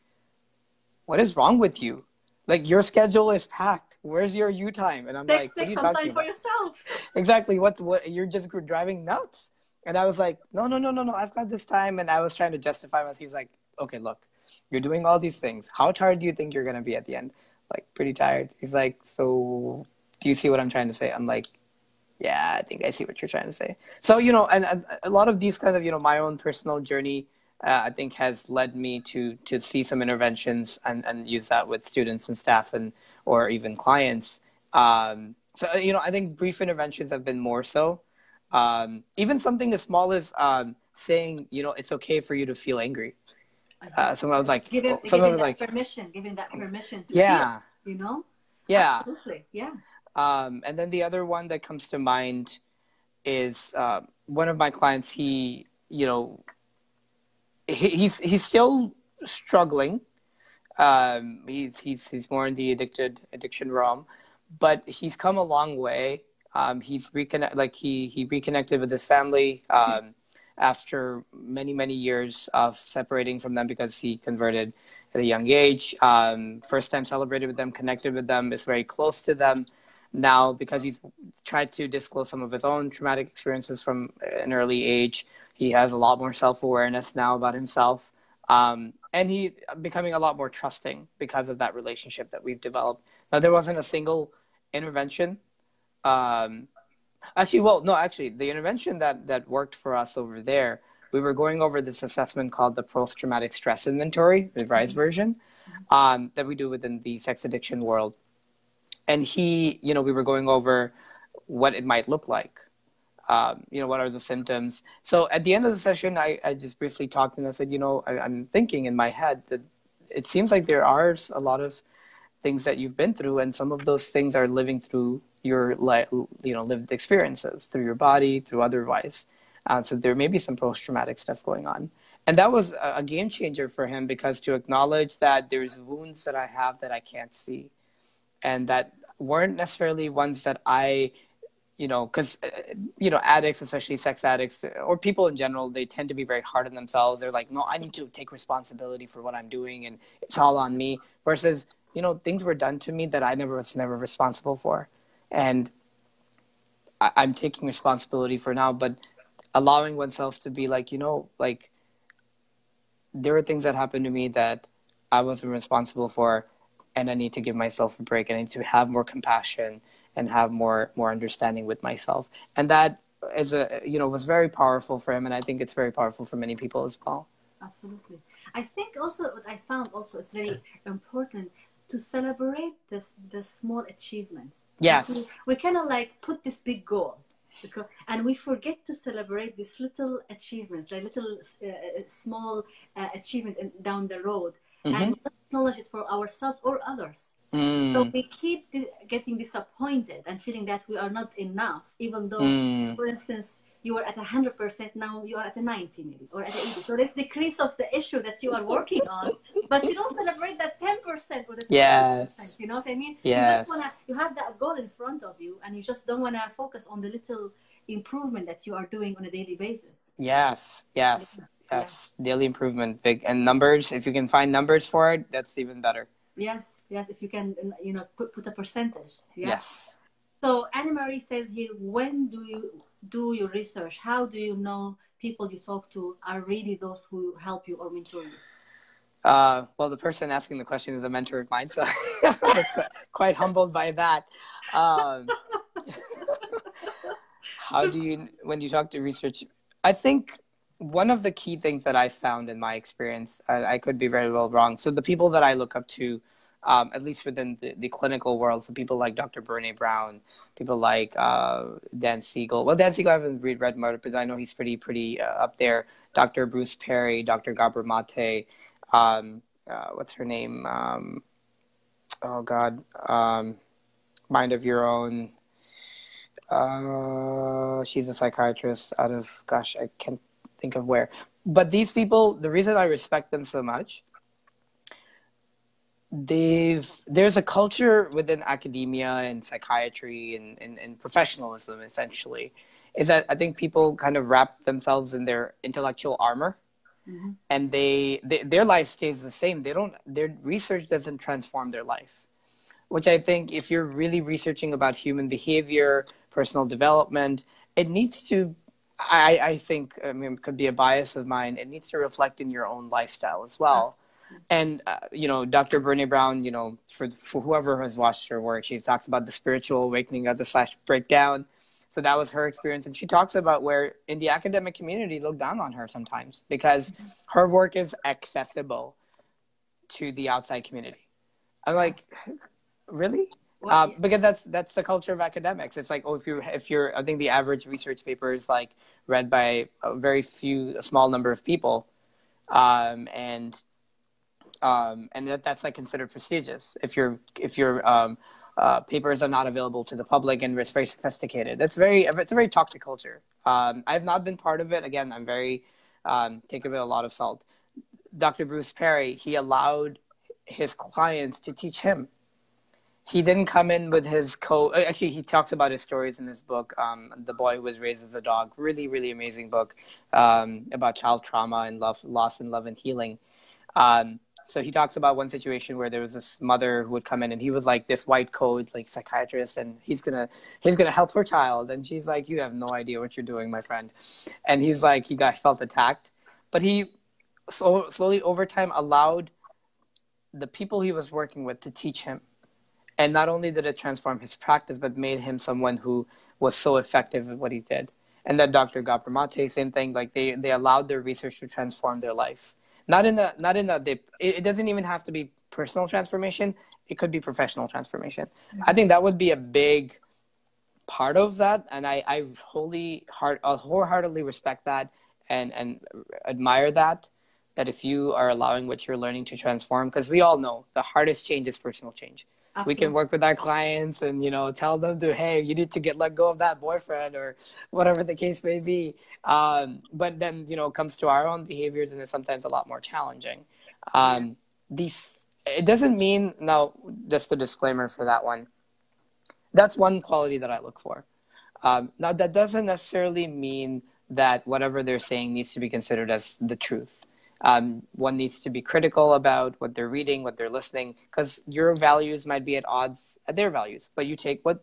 Speaker 2: what is wrong with you? Like, your schedule is packed. Where's your you time? And I'm like, what
Speaker 1: Take
Speaker 2: are you
Speaker 1: some
Speaker 2: talking
Speaker 1: time for
Speaker 2: about?
Speaker 1: yourself.
Speaker 2: Exactly. What, you're just driving nuts. And I was like, no, no, no, no, no. I've got this time. And I was trying to justify myself. He's like, okay, look, you're doing all these things. How tired do you think you're going to be at the end? Like, pretty tired. He's like, so do you see what I'm trying to say? I'm like, yeah, I think I see what you're trying to say. So, and a lot of these kind of, my own personal journey, I think has led me to see some interventions and use that with students and staff or even clients. So, I think brief interventions have been more so. Even something as small as saying, it's okay for you to feel angry. Someone was like,
Speaker 1: giving that permission to
Speaker 2: yeah,
Speaker 1: feel,
Speaker 2: yeah.
Speaker 1: Absolutely, yeah.
Speaker 2: And then the other one that comes to mind is one of my clients. He's still struggling. He's more in the addiction realm, but he's come a long way. He's he reconnected with his family after many years of separating from them because he converted at a young age. First time celebrated with them, connected with them, is very close to them. Now, because he's tried to disclose some of his own traumatic experiences from an early age, he has a lot more self-awareness now about himself. And he becoming a lot more trusting because of that relationship that we've developed. Now, there wasn't a single intervention. Actually, the intervention that worked for us over there, we were going over this assessment called the Post-Traumatic Stress Inventory, the revised version, that we do within the sex addiction world. And we were going over what it might look like. What are the symptoms? So at the end of the session, I just briefly talked and I said, I'm thinking in my head that it seems like there are a lot of things that you've been through, and some of those things are living through your lived experiences, through your body, through otherwise. So there may be some post-traumatic stuff going on. And that was a game changer for him, because to acknowledge that there's wounds that I have that I can't see, and that weren't necessarily ones that because, addicts, especially sex addicts, or people in general, they tend to be very hard on themselves. They're like, no, I need to take responsibility for what I'm doing, and it's all on me. Versus, things were done to me that I was never responsible for. And I'm taking responsibility for now, but allowing oneself to be like, there are things that happened to me that I wasn't responsible for, and I need to give myself a break. I need to have more compassion and have more understanding with myself. And that was very powerful for him. And I think it's very powerful for many people as well.
Speaker 1: Absolutely. I think also what I found also is very important to celebrate the small achievements.
Speaker 2: Yes.
Speaker 1: We kind of like put this big goal, and we forget to celebrate these little achievements, like little small achievements down the road, and acknowledge it for ourselves or others. So we keep getting disappointed and feeling that we are not enough, even though, for instance, you are at 100%, now you are at a 90 maybe, or at 80. So there's decrease of the issue that you are working on, but you don't celebrate that 10% or the 20%.
Speaker 2: Yes.
Speaker 1: You know what I mean?
Speaker 2: Yes.
Speaker 1: You have that goal in front of you, and you just don't want to focus on the little improvement that you are doing on a daily basis.
Speaker 2: Yes. Daily improvement, big. And numbers, if you can find numbers for it, that's even better.
Speaker 1: Yes, if you can, put a percentage.
Speaker 2: Yes.
Speaker 1: So Anne Marie says here, when do you do your research? How do you know people you talk to are really those who help you or mentor you?
Speaker 2: Well, the person asking the question is a mentor of mine, so I was quite humbled by that. how do you, when you talk to research, I think one of the key things that I found in my experience, I could be very well wrong. So the people that I look up to, at least within the clinical world, so people like Dr. Brene Brown, people like Dan Siegel. Well, Dan Siegel I haven't read much, but I know he's pretty up there. Dr. Bruce Perry, Dr. Gabor Mate, what's her name? Oh God, Mind of Your Own. She's a psychiatrist out of, gosh, I can't think of where. But these people, the reason I respect them so much, there's a culture within academia and psychiatry and professionalism, essentially, is that I think people kind of wrap themselves in their intellectual armor, and their life stays the same. Their research doesn't transform their life, which I think if you're really researching about human behavior, personal development, it needs to, I think, I mean, it could be a bias of mine, it needs to reflect in your own lifestyle as well. And, you know, Dr. Brene Brown, you know, for whoever has watched her work, she talks about the spiritual awakening of the slash breakdown. So that was her experience. And she talks about where in the academic community look down on her sometimes because her work is accessible to the outside community. I'm like, really? Because that's the culture of academics. It's like, oh, if you're, I think the average research paper is like read by a small number of people. And that's like considered prestigious if your papers are not available to the public and it's very sophisticated. It's a very toxic culture. I've not been part of it. Again, I'm very take it with a lot of salt. Dr. Bruce Perry, he allowed his clients to teach him. He didn't come in with his actually, he talks about his stories in his book, The Boy Who Was Raised as a Dog. Really, really amazing book about child trauma and loss and love and healing. So he talks about one situation where there was this mother who would come in and he was like this white coat, like psychiatrist, and he's gonna help her child. And she's like, you have no idea what you're doing, my friend. And he's like, felt attacked. But he slowly over time allowed the people he was working with to teach him. And not only did it transform his practice, but made him someone who was so effective at what he did. And then Dr. Gabor Mate, same thing. Like they allowed their research to transform their life. It doesn't even have to be personal transformation. It could be professional transformation. I think that would be a big part of that. And I wholeheartedly respect that and admire that if you are allowing what you're learning to transform, because we all know the hardest change is personal change. Absolutely. We can work with our clients and, you know, tell them hey, you need to let go of that boyfriend or whatever the case may be. But then, you know, it comes to our own behaviors and it's sometimes a lot more challenging. It doesn't mean, now, just a disclaimer for that one. That's one quality that I look for. Now, that doesn't necessarily mean that whatever they're saying needs to be considered as the truth. One needs to be critical about what they're reading, what they're listening, because your values might be at odds at their values, but you take the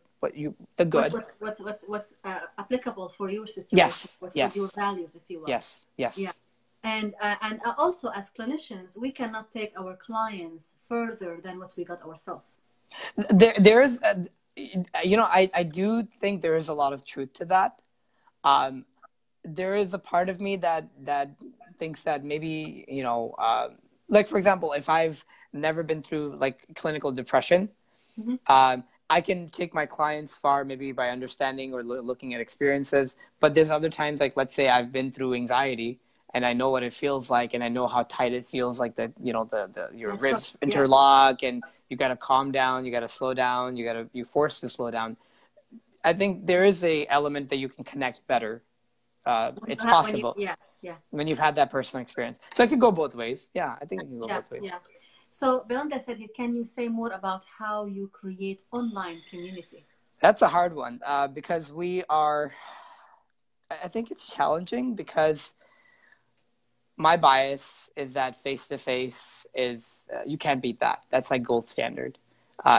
Speaker 2: good.
Speaker 1: What's applicable for your situation?
Speaker 2: Yes.
Speaker 1: What's your values, if you will.
Speaker 2: Yes.
Speaker 1: Yeah. And also as clinicians, we cannot take our clients further than what we got ourselves.
Speaker 2: There is, you know, I do think there is a lot of truth to that. There is a part of me that thinks that maybe, you know, like, for example, if I've never been through like clinical depression, I can take my clients far maybe by understanding or looking at experiences. But there's other times, like, let's say I've been through anxiety and I know what it feels like and I know how tight it feels, like your ribs interlock and you got to calm down, you got to slow down, you're forced to slow down. I think there is a element that you can connect better. It's possible. When you've had that personal experience. So it could go both ways. Yeah, I think it can go both ways.
Speaker 1: Yeah. So Belinda said, can you say more about how you create online community?
Speaker 2: That's a hard one because I think it's challenging because my bias is that face-to-face is, you can't beat that. That's like gold standard.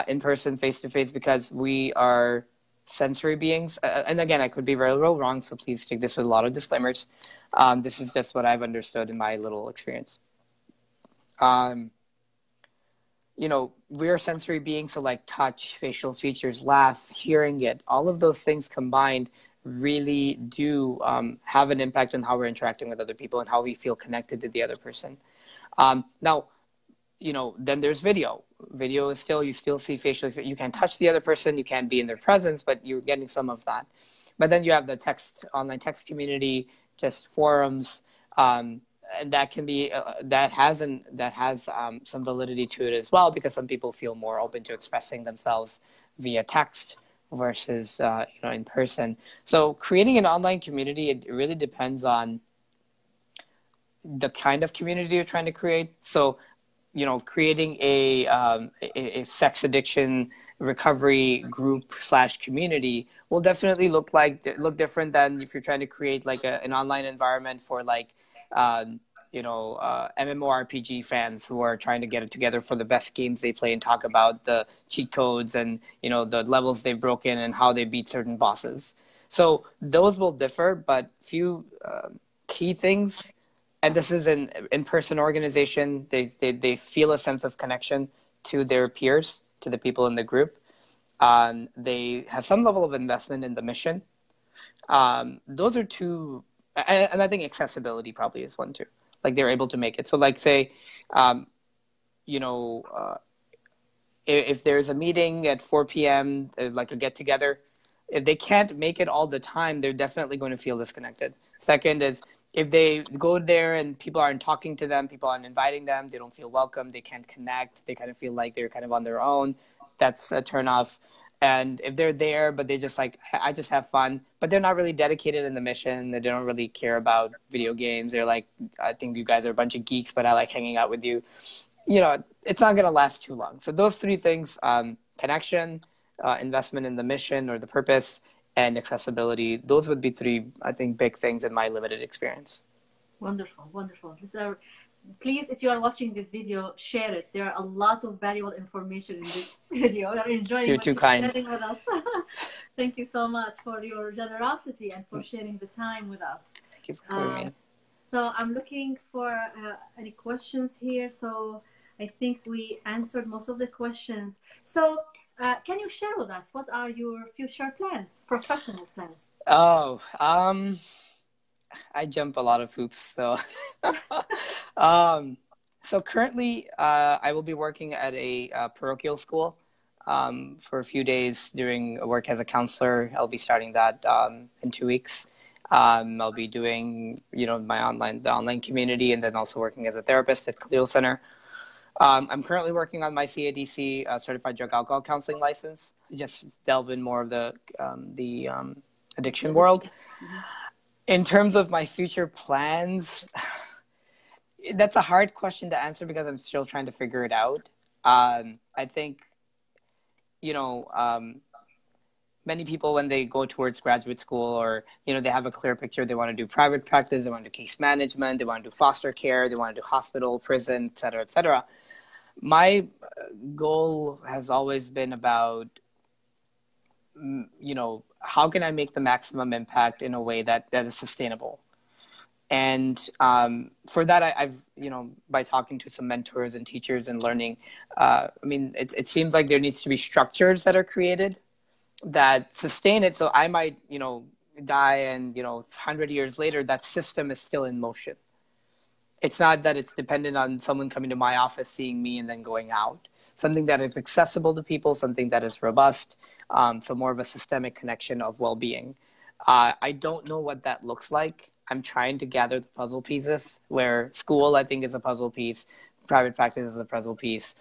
Speaker 2: In person, face-to-face, because we are sensory beings. And again, I could be very well wrong, so please take this with a lot of disclaimers. This is just what I've understood in my little experience. You know, we're sensory beings, so like touch, facial features, laugh, hearing it, all of those things combined really do have an impact on how we're interacting with other people and how we feel connected to the other person. Now, then there's video. Video is still, you still see facial expression. You can't touch the other person, you can't be in their presence, but you're getting some of that. But then you have the online text community, just forums, and that can be that has some validity to it as well, because some people feel more open to expressing themselves via text versus in person. So creating an online community, it really depends on the kind of community you're trying to create. So creating a sex addiction recovery group / community will definitely look different than if you're trying to create like an online environment for like MMORPG fans who are trying to get it together for the best games they play and talk about the cheat codes and the levels they've broken and how they beat certain bosses. So those will differ, but few key things. And this is an in-person organization. They feel a sense of connection to their peers, to the people in the group. They have some level of investment in the mission. Those are two, and I think accessibility probably is one too. Like they're able to make it. So like say, if there's a meeting at 4 p.m., like a get-together, if they can't make it all the time, they're definitely going to feel disconnected. Second is, if they go there and people aren't talking to them, people aren't inviting them, they don't feel welcome, they can't connect, they kind of feel like they're kind of on their own, that's a turnoff. And if they're there, but they're just like, I just have fun, but they're not really dedicated in the mission, they don't really care about video games, they're like, I think you guys are a bunch of geeks, but I like hanging out with you. It's not going to last too long. So those three things, connection, investment in the mission or the purpose, and accessibility, those would be three, I think, big things in my limited experience.
Speaker 1: Wonderful, wonderful. Please, if you are watching this video, share it. There are a lot of valuable information in this video. We are enjoying
Speaker 2: You're
Speaker 1: what
Speaker 2: too
Speaker 1: you're
Speaker 2: kind.
Speaker 1: sharing with us. Thank you so much for your generosity and for sharing the time with us.
Speaker 2: Thank you for having me.
Speaker 1: So I'm looking for any questions here. So I think we answered most of the questions. So can you share with us what are your future plans, professional plans?
Speaker 2: Oh, I jump a lot of hoops, so so currently I will be working at a parochial school for a few days doing work as a counselor. I'll be starting that in 2 weeks. I'll be doing the online community, and then also working as a therapist at Khalil Center. I'm currently working on my CADC certified drug alcohol counseling license. Just delve in more of the addiction world. In terms of my future plans, that's a hard question to answer because I'm still trying to figure it out. I think, many people, when they go towards graduate school or, they have a clear picture, they want to do private practice, they want to do case management, they want to do foster care, they want to do hospital, prison, et cetera, et cetera. My goal has always been about, how can I make the maximum impact in a way that is sustainable? And for that, I've, by talking to some mentors and teachers and learning, it seems like there needs to be structures that are created that sustain it. So I might, die and, 100 years later, that system is still in motion. It's not that it's dependent on someone coming to my office, seeing me, and then going out. Something that is accessible to people, something that is robust, so more of a systemic connection of well-being. I don't know what that looks like. I'm trying to gather the puzzle pieces, where school, I think, is a puzzle piece, private practice is a puzzle piece,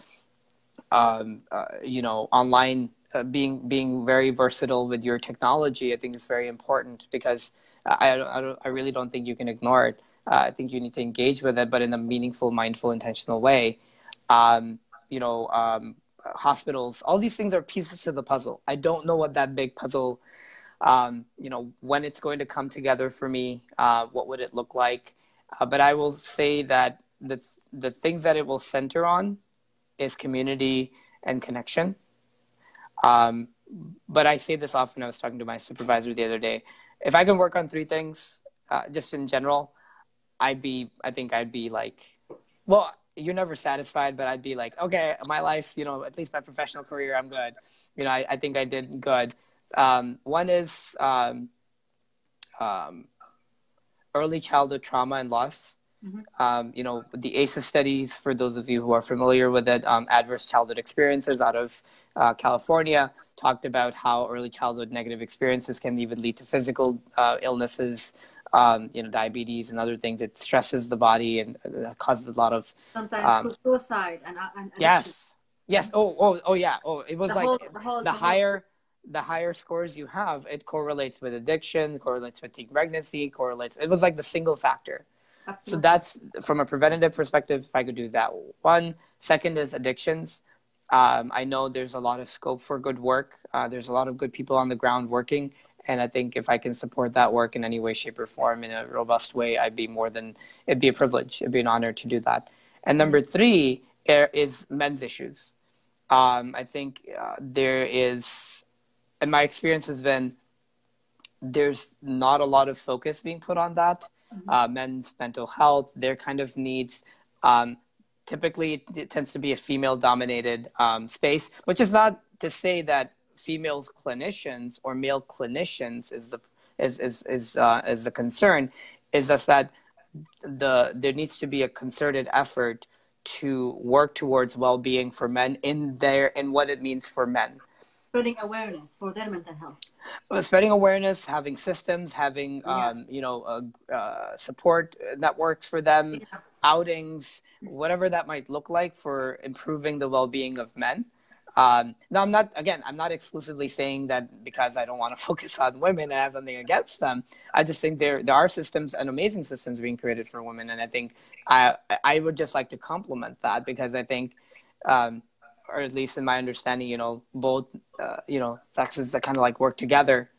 Speaker 2: online, being very versatile with your technology, I think is very important, because I really don't think you can ignore it. I think you need to engage with it, but in a meaningful, mindful, intentional way. Hospitals, all these things are pieces to the puzzle. I don't know what that big puzzle, when it's going to come together for me, what would it look like? But I will say that the things that it will center on is community and connection. But I say this often. I was talking to my supervisor the other day. If I can work on 3 things, just in general, I think I'd be like, well, you're never satisfied, but I'd be like, okay, my life's, at least my professional career, I'm good. I think I did good. One is um, early childhood trauma and loss. The ACEs studies, for those of you who are familiar with it, adverse childhood experiences out of California, talked about how early childhood negative experiences can even lead to physical illnesses, diabetes and other things. It stresses the body and causes a lot of
Speaker 1: sometimes suicide and addiction.
Speaker 2: yes, yes. Oh, yeah. Oh, it was like
Speaker 1: The whole.
Speaker 2: the higher scores you have, it correlates with addiction, correlates with teen pregnancy, correlates. It was like the single factor. So
Speaker 1: Absolutely.
Speaker 2: that's from a preventative perspective, if I could do that one. Second is addictions. I know there's a lot of scope for good work. There's a lot of good people on the ground working. And I think if I can support that work in any way, shape, or form in a robust way, it'd be a privilege. It'd be an honor to do that. And number three is men's issues. I think there is, and my experience has been, there's not a lot of focus being put on that. Men's mental health, their kind of needs. Typically, it tends to be a female-dominated space, which is not to say that female clinicians or male clinicians is a concern. Is just that there needs to be a concerted effort to work towards well-being for men in what it means for men.
Speaker 1: Spreading awareness for their mental health.
Speaker 2: Spreading awareness, having systems, having support networks for them, outings, whatever that might look like for improving the well-being of men. Now, I'm not exclusively saying that because I don't want to focus on women and have something against them. I just think there are systems and amazing systems being created for women, and I think I would just like to compliment that, because I think, or at least in my understanding, both sexes that kind of like work together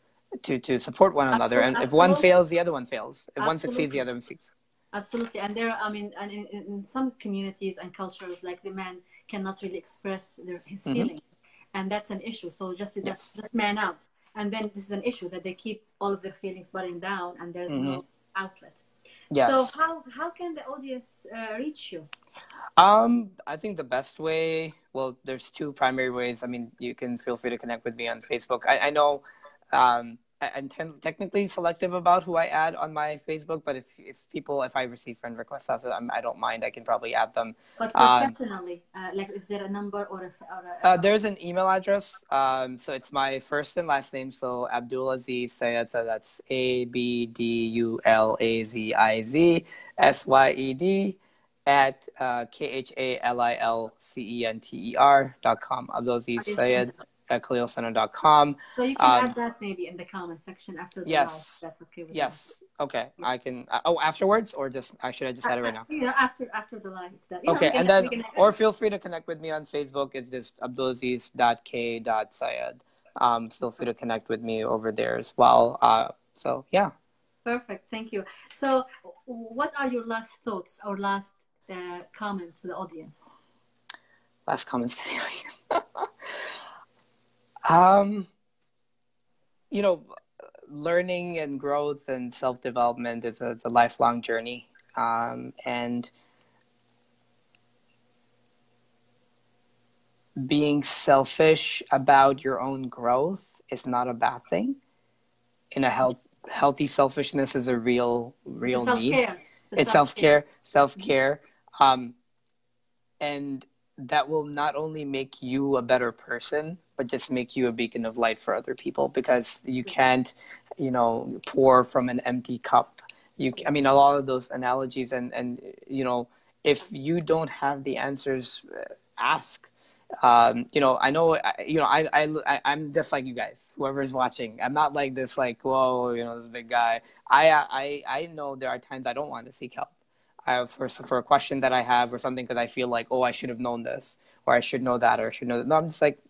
Speaker 2: to support one another, and if one fails, the other one fails. If one succeeds, the other one succeeds.
Speaker 1: Absolutely. And and in some communities and cultures, like, the man cannot really express his feelings, and that's an issue. So just man up, and then this is an issue that they keep all of their feelings buttoned down, and there's no outlet.
Speaker 2: Yes.
Speaker 1: So how can the audience reach you?
Speaker 2: I think the best way, well, there's two primary ways. I mean, you can feel free to connect with me on Facebook. I know I'm technically selective about who I add on my Facebook, but if I receive friend requests after them, I don't mind. I can probably add them.
Speaker 1: But professionally, is there a number or a
Speaker 2: there's an email address. So it's my first and last name. So AbdulAziz Syed. So that's AbdulAziz Syed at KHALILCENTER.com. AbdulAziz Syed at KhalilCenter.com.
Speaker 1: So you can add that maybe in the comment section after the live. That's okay with you.
Speaker 2: Okay. Yeah. I can. Afterwards, or should I just add it right now?
Speaker 1: After the live.
Speaker 2: Okay, and then or feel free to connect with me on Facebook. It's just abdulaziz.k.syed. Feel free to connect with me over there as well. So yeah.
Speaker 1: Perfect. Thank you. So, what are your last thoughts or last comment to the audience?
Speaker 2: Last comments to the audience. Learning and growth and self-development it's a lifelong journey, and being selfish about your own growth is not a bad thing. In a healthy selfishness is a real need. It's self-care, and that will not only make you a better person, but just make you a beacon of light for other people, because you can't, pour from an empty cup. A lot of those analogies, and if you don't have the answers, ask. I know, I'm just like you guys, whoever's watching. I'm not like this, like, whoa, this big guy. I know there are times I don't want to seek help. For a question that I have or something, because I feel like, I should have known this, or I should know that, or I should know that. No, I'm just like,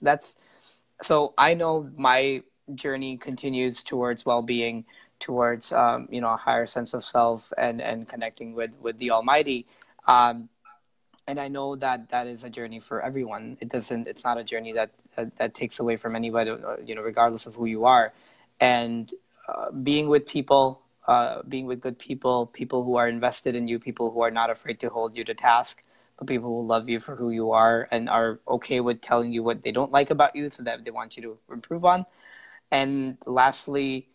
Speaker 2: so I know my journey continues towards well-being, towards, a higher sense of self and connecting with the Almighty. And I know that is a journey for everyone. It's not a journey that takes away from anybody, regardless of who you are. And being with people, being with good people who are invested in you, people who are not afraid to hold you to task, but people who love you for who you are and are okay with telling you what they don't like about you so that they want you to improve on. And lastly,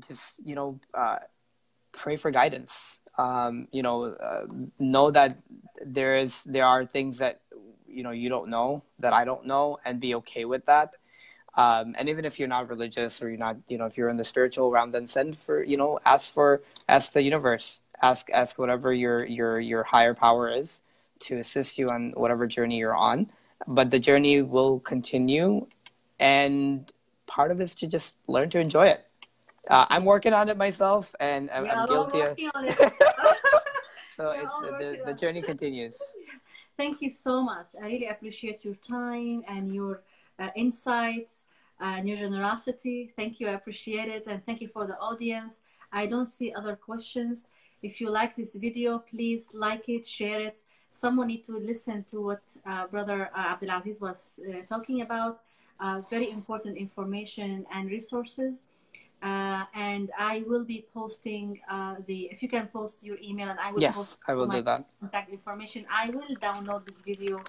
Speaker 2: just, pray for guidance. Know that there are things that, you don't know, that I don't know, and be okay with that. And even if you're not religious, or you're not, if you're in the spiritual realm, then ask the universe, ask whatever your higher power is to assist you on whatever journey you're on. But the journey will continue, and part of it is to just learn to enjoy it. I'm working on it myself, and I'm guilty of.
Speaker 1: Working on it.
Speaker 2: So the journey continues.
Speaker 1: Thank you so much. I really appreciate your time and your insights and your generosity. Thank you. I appreciate it. And thank you for the audience. I don't see other questions. If you like this video, please like it, share it. Someone need to listen to what Brother AbdulAziz was talking about. Very important information and resources. And I will be posting if you can post your email, and I will post
Speaker 2: I will do that.
Speaker 1: Contact information. I will download this video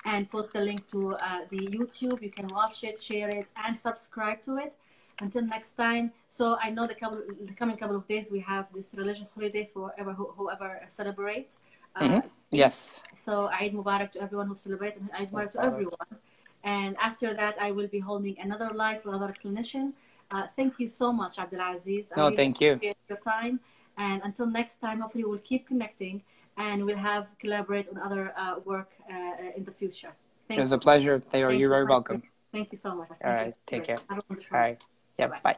Speaker 1: and post a link to the YouTube. You can watch it, share it, and subscribe to it. Until next time. So I know the coming couple of days we have this religious holiday for whoever celebrates.
Speaker 2: Yes.
Speaker 1: So Eid Mubarak to everyone who celebrates, and Eid Mubarak to everyone. And after that, I will be holding another live for another clinician. Thank you so much, AbdulAziz.
Speaker 2: No, thank you.
Speaker 1: Appreciate your time. And until next time, hopefully we'll keep connecting, and we'll have collaborate on other work in the future.
Speaker 2: It was a pleasure. You're very welcome.
Speaker 1: Thank you so much.
Speaker 2: All right. Take care. All right. Yeah. Bye.